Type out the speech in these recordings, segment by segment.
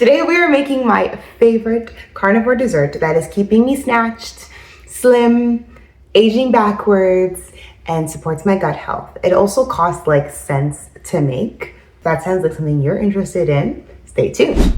Today we are making my favorite carnivore dessert that is keeping me snatched, slim, aging backwards, and supports my gut health. It also costs like cents to make. If that sounds like something you're interested in, stay tuned.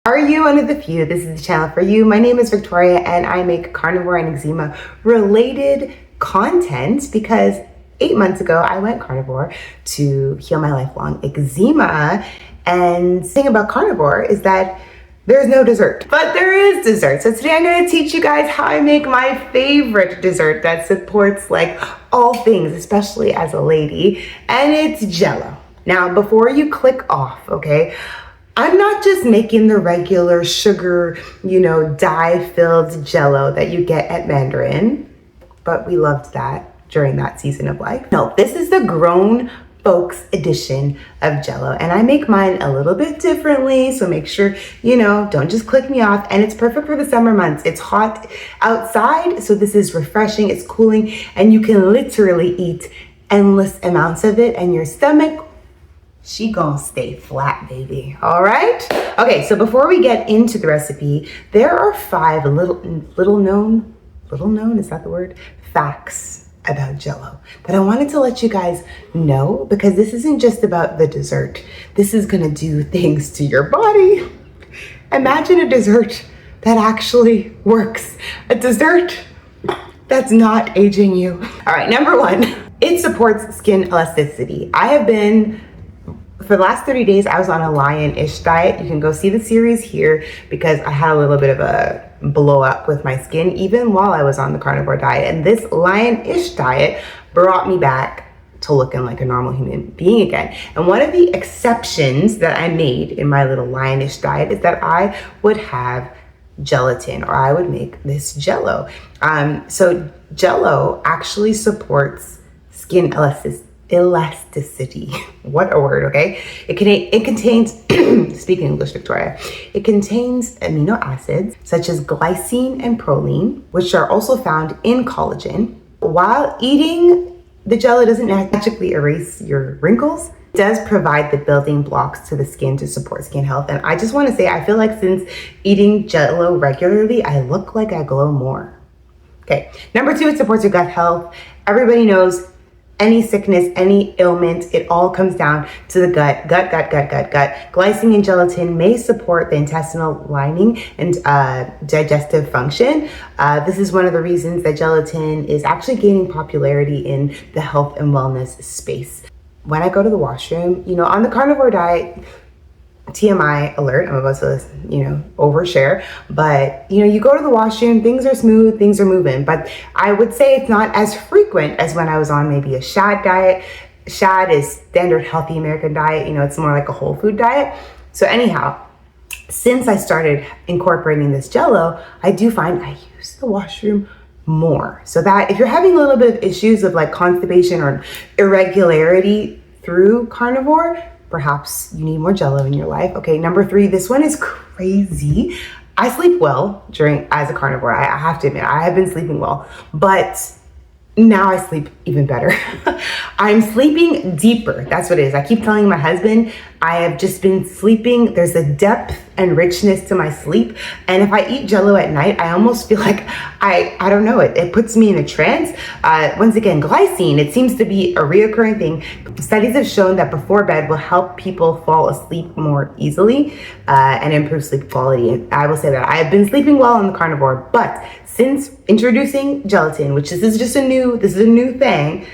Are you one of the few? This is the channel for you. My name is Victoria and I make carnivore and eczema related content because 8 months ago I went carnivore to heal my lifelong eczema. And the thing about carnivore is that there's no dessert, but there is dessert. So today I'm going to teach you guys how I make my favorite dessert that supports like all things, especially as a lady, and it's Jello. Now, before you click off, okay, I'm not just making the regular sugar, dye-filled Jello that you get at Mandarin, but we loved that during that season of life. No, this is the grown folks edition of Jello, and I make mine a little bit differently, so make sure don't just click me off. And it's perfect for the summer months. It's hot outside, so this is refreshing, it's cooling, and you can literally eat endless amounts of it, and your stomach, she gonna stay flat, baby. All right, okay, so before we get into the recipe, there are 5 little known, is that the word, facts about Jello that I wanted to let you guys know, because this isn't just about the dessert. This is gonna do things to your body. Imagine a dessert that actually works. A dessert that's not aging you. All right, number 1, it supports skin elasticity. For the last 30 days, I was on a lion-ish diet. You can go see the series here because I had a little bit of a blow up with my skin even while I was on the carnivore diet. And this lion-ish diet brought me back to looking like a normal human being again. And one of the exceptions that I made in my little lion-ish diet is that I would have gelatin, or I would make this Jello. So Jello actually supports skin elasticity. What a word, okay? It contains, speaking English, Victoria, it contains amino acids such as glycine and proline, which are also found in collagen. While eating the Jello doesn't magically erase your wrinkles, it does provide the building blocks to the skin to support skin health. And I just want to say, I feel like since eating Jello regularly, I look like I glow more. Okay, number 2, it supports your gut health. Everybody knows any sickness, any ailment, it all comes down to the gut. Glycine and gelatin may support the intestinal lining and digestive function. This is one of the reasons that gelatin is actually gaining popularity in the health and wellness space. When I go to the washroom, on the carnivore diet, TMI alert, I'm about to, overshare, but you go to the washroom, things are smooth, things are moving, but I would say it's not as frequent as when I was on maybe a shad diet. Shad is standard healthy American diet, it's more like a whole food diet. So anyhow, since I started incorporating this Jello, I do find I use the washroom more. So that if you're having a little bit of issues of like constipation or irregularity through carnivore, perhaps you need more Jello in your life. Okay, number 3, this one is crazy. I sleep well as a carnivore. I have to admit, I have been sleeping well, but now I sleep even better. I'm sleeping deeper. That's what it is. I keep telling my husband, I have just been sleeping. There's a depth and richness to my sleep. And if I eat Jello at night, I almost feel like I don't know, it puts me in a trance. Once again, glycine, it seems to be a reoccurring thing. Studies have shown that before bed will help people fall asleep more easily and improve sleep quality. And I will say that I've been sleeping well on the carnivore, but since introducing gelatin, which this is a new thing,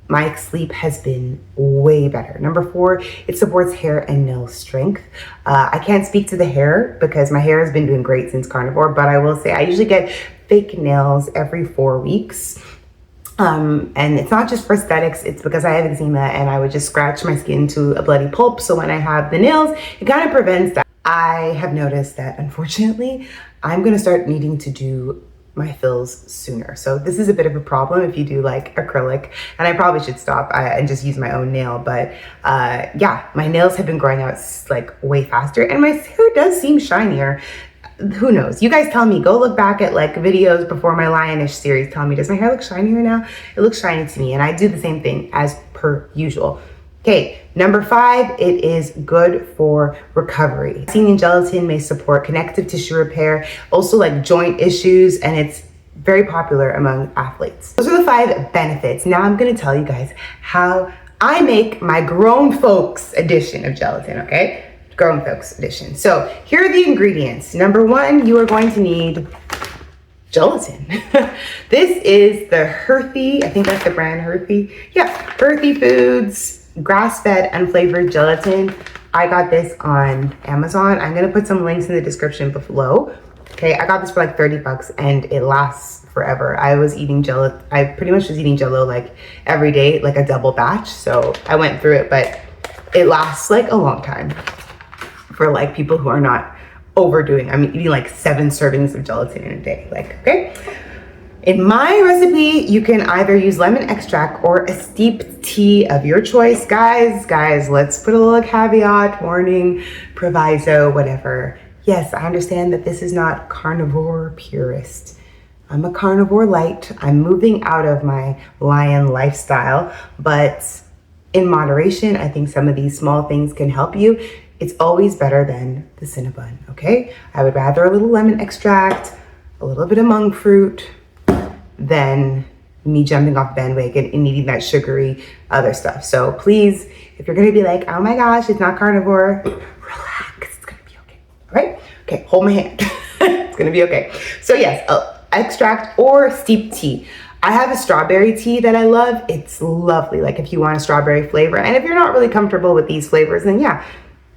my sleep has been way better. Number 4, it supports hair and nail strength. I can't speak to the hair because my hair has been doing great since carnivore, but I will say I usually get fake nails every 4 weeks. And it's not just for aesthetics, it's because I have eczema and I would just scratch my skin to a bloody pulp. So when I have the nails, it kind of prevents that. I have noticed that unfortunately, I'm gonna start needing to do my fills sooner. So this is a bit of a problem if you do like acrylic, and I probably should stop and just use my own nail. But yeah, my nails have been growing out like way faster and my hair does seem shinier. Who knows? You guys tell me. Go look back at like videos before my lionish series. Tell me, does my hair look shinier now? It looks shiny to me, and I do the same thing as per usual. Okay, Number 5, it is good for recovery. Casein in gelatin may support connective tissue repair, also like joint issues, and it's very popular among athletes. Those are the 5 benefits. Now I'm gonna tell you guys how I make my grown folks edition of gelatin, okay? Grown folks edition. So here are the ingredients. Number 1, you are going to need gelatin. This is the Herthy, I think that's the brand Herthy. Yeah, Herthy Foods grass-fed unflavored gelatin. I got this on Amazon. I'm gonna put some links in the description below. Okay, I got this for like 30 bucks and it lasts forever. I was eating Jello, I pretty much was eating Jello like every day, like a double batch. So I went through it, but it lasts like a long time for like people who are not overdoing. I'm eating like 7 servings of gelatin in a day, like, okay? In my recipe, you can either use lemon extract or a steeped tea of your choice. Guys, let's put a little caveat, warning, proviso, whatever. Yes, I understand that this is not carnivore purist. I'm a carnivore light. I'm moving out of my lion lifestyle, but in moderation, I think some of these small things can help you. It's always better than the Cinnabon, okay? I would rather a little lemon extract, a little bit of monk fruit, than me jumping off bandwagon and eating that sugary other stuff. So please, if you're gonna be like, oh my gosh, it's not carnivore, relax, it's gonna be okay, all right? Okay, hold my hand, it's gonna be okay. So yes, extract or steeped tea. I have a strawberry tea that I love. It's lovely, like if you want a strawberry flavor. And if you're not really comfortable with these flavors, then yeah,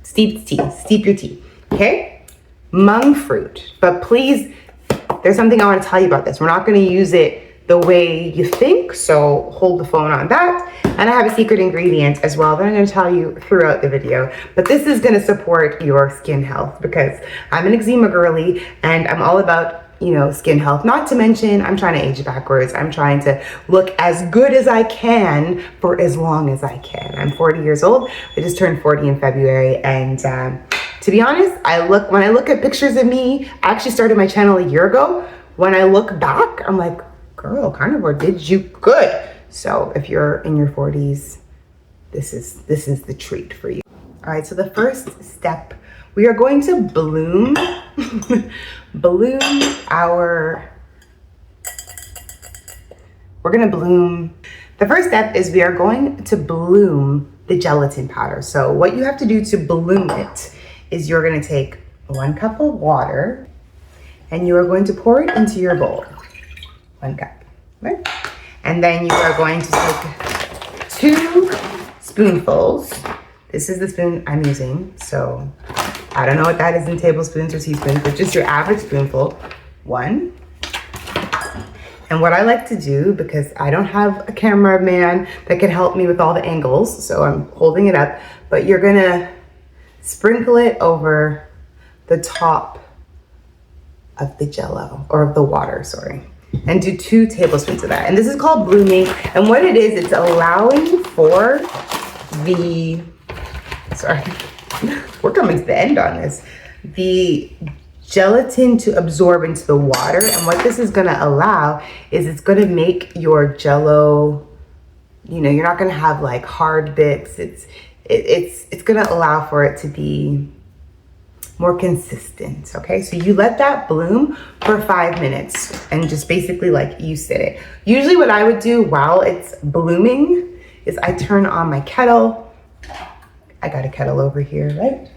steeped tea, steep your tea, okay? Monk fruit, but please, there's something I want to tell you about this. We're not going to use it the way you think, so hold the phone on that. And I have a secret ingredient as well that I'm going to tell you throughout the video. But this is going to support your skin health because I'm an eczema girly and I'm all about, you know, skin health. Not to mention, I'm trying to age backwards. I'm trying to look as good as I can for as long as I can. I'm 40 years old. I just turned 40 in February, and to be honest, when I look at pictures of me, I actually started my channel a year ago. When I look back, I'm like, girl, Carnivore did you good. So if you're in your 40s, this is the treat for you. All right, so the first step, we are going to bloom the first step is we are going to bloom the gelatin powder. So what you have to do to bloom it is you're going to take 1 cup of water and you are going to pour it into your bowl. 1 cup, right? And then you are going to take 2 spoonfuls. This is the spoon I'm using, so I don't know what that is in tablespoons or teaspoons, but just your average spoonful. 1. And what I like to do, because I don't have a cameraman that can help me with all the angles, so I'm holding it up, but you're gonna sprinkle it over the top of the Jello, or of the water, sorry. And do 2 tablespoons of that. And this is called blooming. And what it is, it's allowing for the, sorry, we're coming to the end on this, the gelatin to absorb into the water. And what this is gonna allow is it's gonna make your Jello, you know, you're not gonna have like hard bits. It's gonna allow for it to be more consistent, okay? So you let that bloom for 5 minutes and just basically like you sit it. Usually what I would do while it's blooming is I turn on my kettle. I got a kettle over here, right?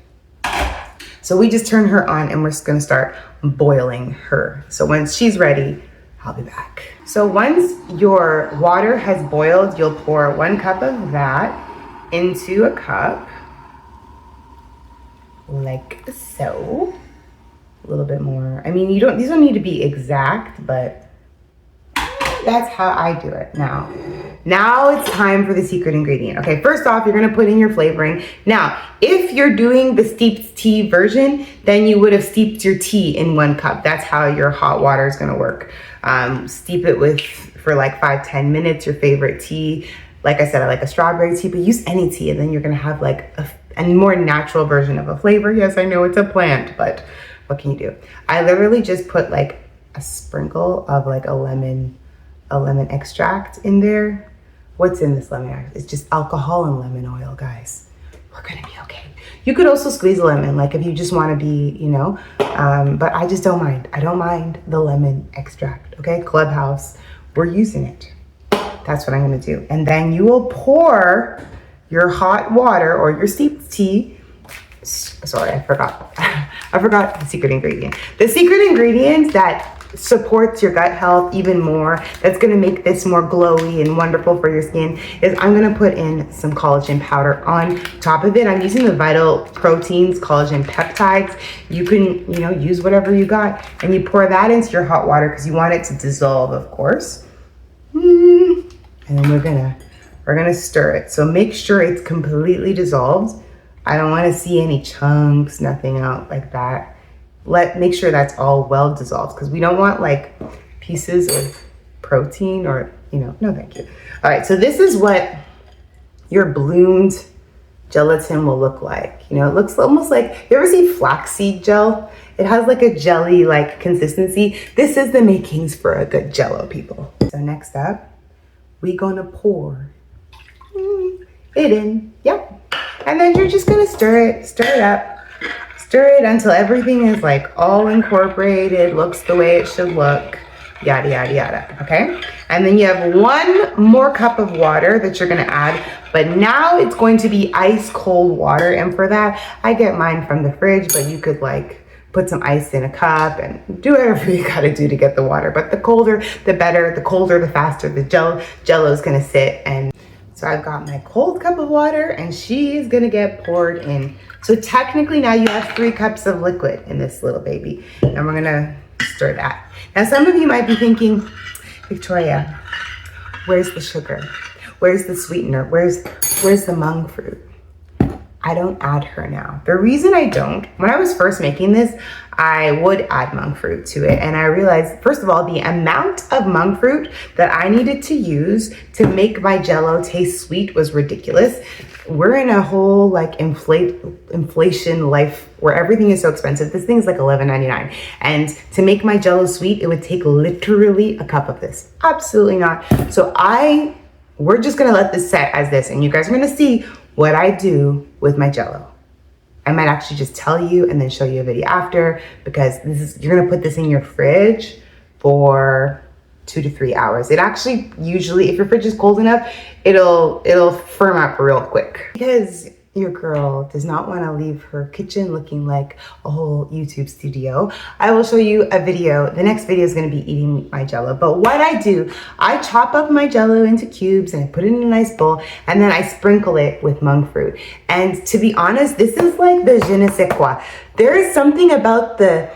So we just turn her on and we're just gonna start boiling her. So once she's ready, I'll be back. So once your water has boiled, you'll pour 1 cup of that into a cup, like so. A little bit more. I mean, these don't need to be exact, but that's how I do it. Now it's time for the secret ingredient. Okay, first off, you're gonna put in your flavoring. Now, if you're doing the steeped tea version, then you would have steeped your tea in 1 cup. That's how your hot water is gonna work. Steep it for like 5-10 minutes, your favorite tea. Like I said, I like a strawberry tea, but use any tea, and then you're gonna have like a more natural version of a flavor. Yes, I know it's a plant, but what can you do? I literally just put like a sprinkle of like a lemon extract in there. What's in this lemon extract? It's just alcohol and lemon oil, guys. we're gonna be okay. You could also squeeze a lemon, like if you just wanna be, you know, but I just don't mind. I don't mind the lemon extract, okay? Clubhouse, we're using it. That's what I'm gonna do. And then you will pour your hot water or your steeped tea. Sorry, I forgot. I forgot the secret ingredient. The secret ingredient that supports your gut health even more, that's gonna make this more glowy and wonderful for your skin, is I'm gonna put in some collagen powder on top of it. I'm using the Vital Proteins collagen peptides. You can, you know, use whatever you got, and you pour that into your hot water because you want it to dissolve, of course. And then we're gonna stir it. So make sure it's completely dissolved. I don't want to see any chunks, nothing out like that. Make sure that's all well dissolved because we don't want like pieces of protein or, you know, no thank you. All right, so this is what your bloomed gelatin will look like. You know, it looks almost like, you ever see flaxseed gel? It has like a jelly like consistency. This is the makings for a good Jello, people. So next up, we're gonna pour it in, yep. And then you're just gonna stir it up. Stir it until everything is like all incorporated, looks the way it should look, yada, yada, yada, okay? And then you have 1 more cup of water that you're gonna add, but now it's going to be ice cold water. And for that, I get mine from the fridge, but you could like put some ice in a cup and do whatever you gotta do to get the water. But the colder, the better. The colder, the faster the Jello is gonna sit. And so I've got my cold cup of water and she is gonna get poured in. So technically now you have 3 cups of liquid in this little baby. And we're gonna stir that. Now some of you might be thinking, Victoria, where's the sugar? Where's the sweetener? Where's the monk fruit? I don't add her now. The reason I don't, when I was first making this, I would add monk fruit to it. And I realized, first of all, the amount of monk fruit that I needed to use to make my Jello taste sweet was ridiculous. We're in a whole like inflation life where everything is so expensive. This thing is like $11.99. And to make my Jello sweet, it would take literally a cup of this. Absolutely not. So we're just gonna let this set as this, and you guys are gonna see what I do with my Jello. I might actually just tell you and then show you a video after, because you're gonna put this in your fridge for 2 to 3 hours. It actually usually, if your fridge is cold enough, it'll firm up real quick. Because your girl does not want to leave her kitchen looking like a whole YouTube studio, I will show you a video. The next video is going to be eating my Jello. But what I do, I chop up my Jello into cubes and I put it in a nice bowl, and then I sprinkle it with monk fruit. And to be honest, this is like the je ne sais quoi. There is something about the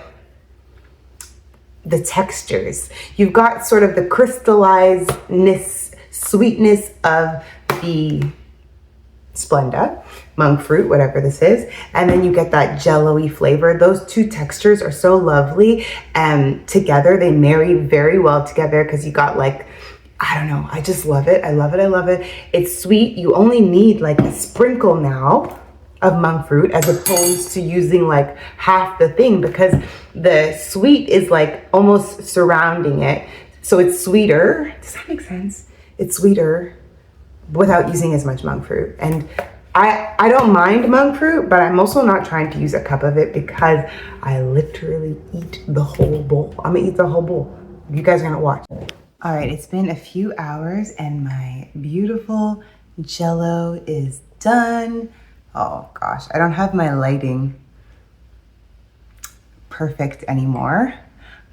textures. You've got sort of the crystallizedness, sweetness of the Splenda, monk fruit, whatever this is, and then you get that jello-y flavor. Those 2 textures are so lovely, and together they marry very well together because you got like, I don't know, I just love it. I love it. I love it. It's sweet. You only need like a sprinkle now of monk fruit as opposed to using like half the thing, because the sweet is like almost surrounding it. So it's sweeter. Does that make sense? It's sweeter without using as much monk fruit. And I don't mind monk fruit, but I'm also not trying to use a cup of it because I literally eat the whole bowl. I'm gonna eat the whole bowl. You guys are gonna watch. All right, it's been a few hours and my beautiful Jello is done. Oh gosh, I don't have my lighting perfect anymore.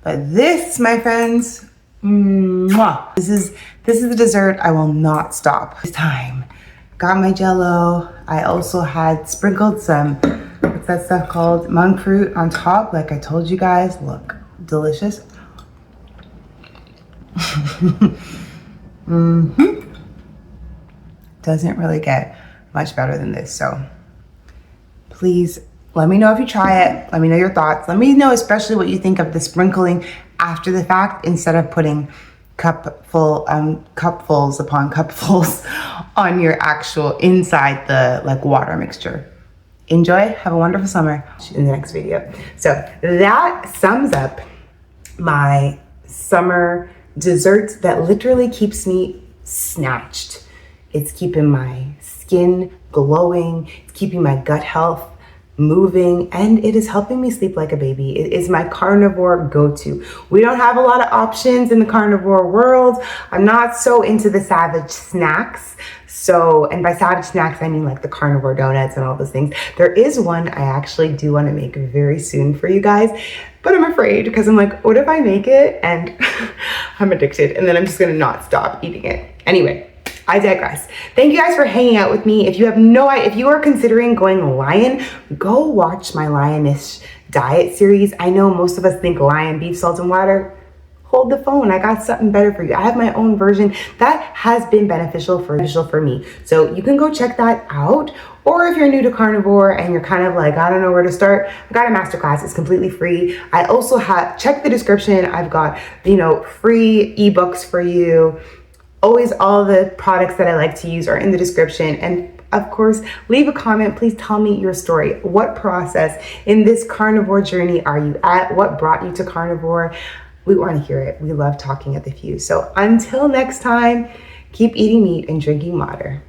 But this, my friends, mwah. This is the dessert I will not stop. This time, got my Jello. I also had sprinkled some, what's that stuff called? Monk fruit on top, like I told you guys. Look, delicious. Doesn't really get much better than this. So please let me know if you try it. Let me know your thoughts. Let me know especially what you think of the sprinkling after the fact, instead of putting cupfuls upon cupfuls on your actual inside the like water mixture. Enjoy, have a wonderful summer. In the next video. So that sums up my summer dessert that literally keeps me snatched. It's keeping my skin skin glowing, it's keeping my gut health moving, and it is helping me sleep like a baby. It is my carnivore go-to. We don't have a lot of options in the carnivore world. I'm not so into the savage snacks. So, and by savage snacks, I mean like the carnivore donuts and all those things. There is one I actually do want to make very soon for you guys, but I'm afraid because I'm like, what if I make it and I'm addicted and then I'm just gonna not stop eating it? Anyway, I digress. Thank you guys for hanging out with me. If you have no idea, if you are considering going lion, go watch my Lioness diet series. I know most of us think lion, beef, salt, and water. Hold the phone, I got something better for you. I have my own version that has been beneficial for me. So you can go check that out. Or if you're new to carnivore and you're kind of like, I don't know where to start, I got a masterclass, it's completely free. I also have, check the description, I've got, free ebooks for you. Always all the products that I like to use are in the description. And of course, leave a comment. Please tell me your story. What process in this carnivore journey are you at? What brought you to carnivore? We want to hear it. We love talking at the Fuse. So until next time, keep eating meat and drinking water.